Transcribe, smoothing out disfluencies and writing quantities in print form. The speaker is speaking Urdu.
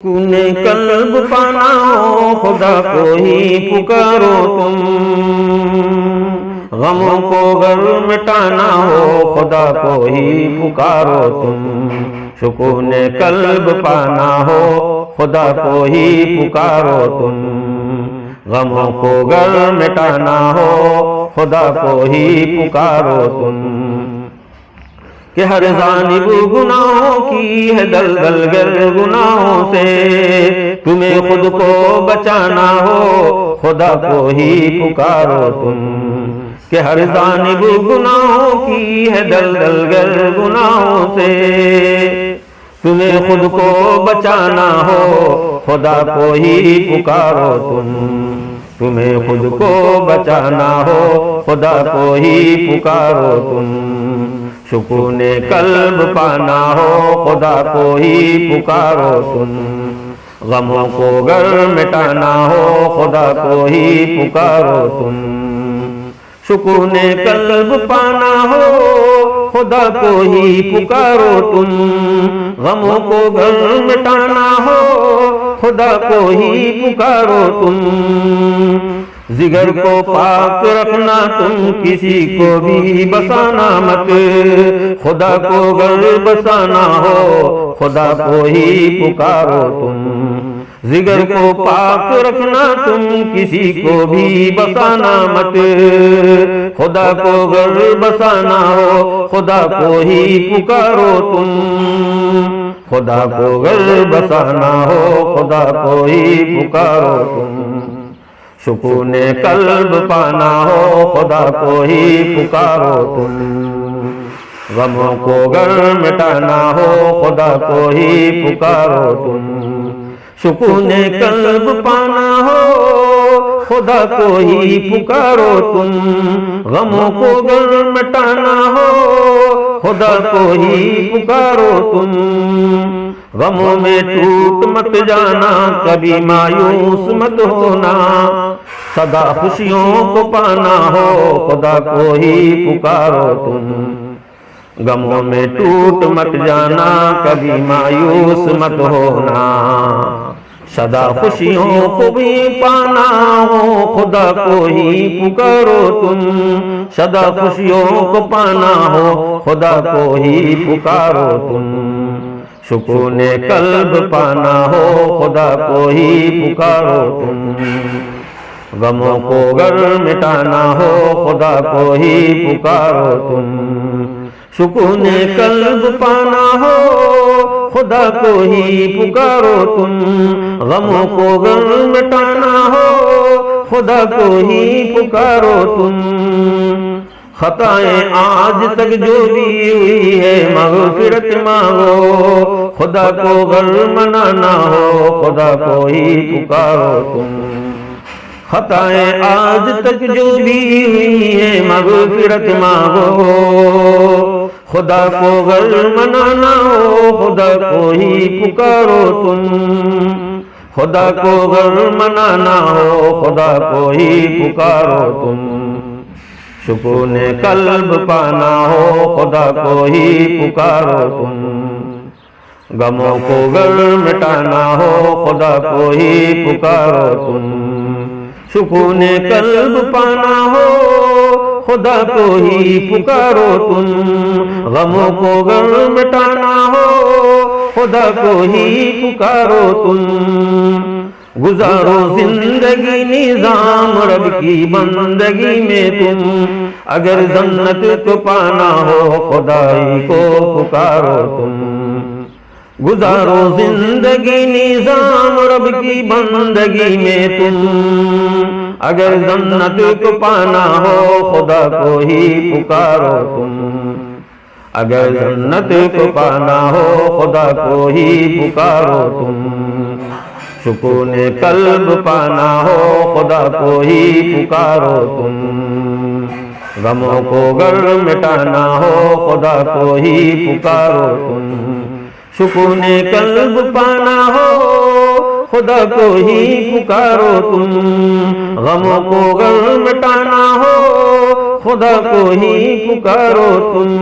سکون قلب پانا ہو خدا کو ہی پکارو تم، غموں کو گر مٹانا ہو خدا کو ہی پکارو تم، سکون قلب پانا ہو خدا کو ہی پکارو تم، غموں کو گر مٹانا ہو خدا کو ہی پکارو تم، کہ ہر جانب گناہوں کی ہے دلدل گر گناہوں سے، تمہیں خود کو بچانا ہو خدا کو ہی پکارو تم، کہ ہر جانب گناہوں کی ہے دلدل گر گناہوں سے، تمہیں خود کو بچانا ہو خدا کو ہی پکارو تم، تمہیں خود کو بچانا ہو خدا کو ہی پکارو تم، سکون قلب پانا ہو خدا کو ہی پکارو تم، غموں کو گر مٹانا ہو خدا کو ہی پکارو تم، سکون قلب پانا ہو خدا کو ہی پکارو تم، غموں کو گر مٹانا ہو خدا کو ہی پکارو تم، جگر کو پاک رکھنا تم کسی کو بھی بسانا مت، خدا کو گر بسانا ہو خدا کو ہی پکارو تم، جگر کو پاک رکھنا تم کسی کو بھی بسانا مت، خدا کو گر بسانا ہو خدا کو ہی پکارو تم، خدا کو گر بسانا ہو خدا کو ہی پکارو تم، سکون قلب پانا ہو خدا کو ہی پکارو تم، غموں کو گر مٹانا ہو خدا کو ہی پکارو تم، سکون قلب پانا ہو خدا کو ہی پکارو تم، غموں کو گر مٹانا ہو خدا کو ہی پکارو تم، غموں میں ٹوٹ مت جانا کبھی مایوس مت ہونا، سدا خوشیوں کو پانا ہو خدا کو ہی پکارو تم، غموں میں ٹوٹ مت جانا کبھی مایوس مت ہونا، سدا خوشیوں کو بھی پانا ہو خدا کو ہی پکارو تم، سدا خوشیوں کو پانا ہو خدا کو ہی پکارو تم، سکون قلب پانا ہو خدا کو ہی پکارو تم، غموں کو گر مٹانا ہو خدا کو ہی پکارو تم، سکون قلب پانا ہو خدا کو ہی پکارو تم، غموں کو گر مٹانا ہو خدا کو ہی پکارو تم، خطائیں آج تک جو بھی ہوئی ہے مغفرت مانگو، خدا کو گر منانا ہو خدا کو ہی پکارو تم، خطائیں آج تک جو بھی ہوئی ہے مغفرت مانگو، خدا کو گر منانا ہو خدا کو ہی پکارو تم، خدا کو گر منانا ہو خدا کو ہی پکارو تم، سکون قلب پانا ہو خدا کو ہی پکارو تم، غموں کو گر مٹانا ہو خدا کو ہی پکارو تم، سکون قلب پانا ہو خدا کو ہی پکارو تم، غموں کو گر مٹانا ہو خدا کو ہی پکارو تم، گزارو زندگی نظام رب کی بندگی میں تم، اگر جنت کو پانا ہو خدائی کو پکارو تم، گزارو زندگی نظام رب کی بندگی میں تم، اگر جنت کو پانا ہو خدا کو ہی پکارو تم، اگر جنت کو پانا ہو خدا کو ہی پکارو تم، سکون قلب پانا ہو خدا کو ہی پکارو تم، غموں کو گر مٹانا ہو خدا کو ہی پکارو تم، سکون قلب پانا ہو خدا کو ہی پکارو تم، غموں کو گر مٹانا ہو خدا کو ہی پکارو تم۔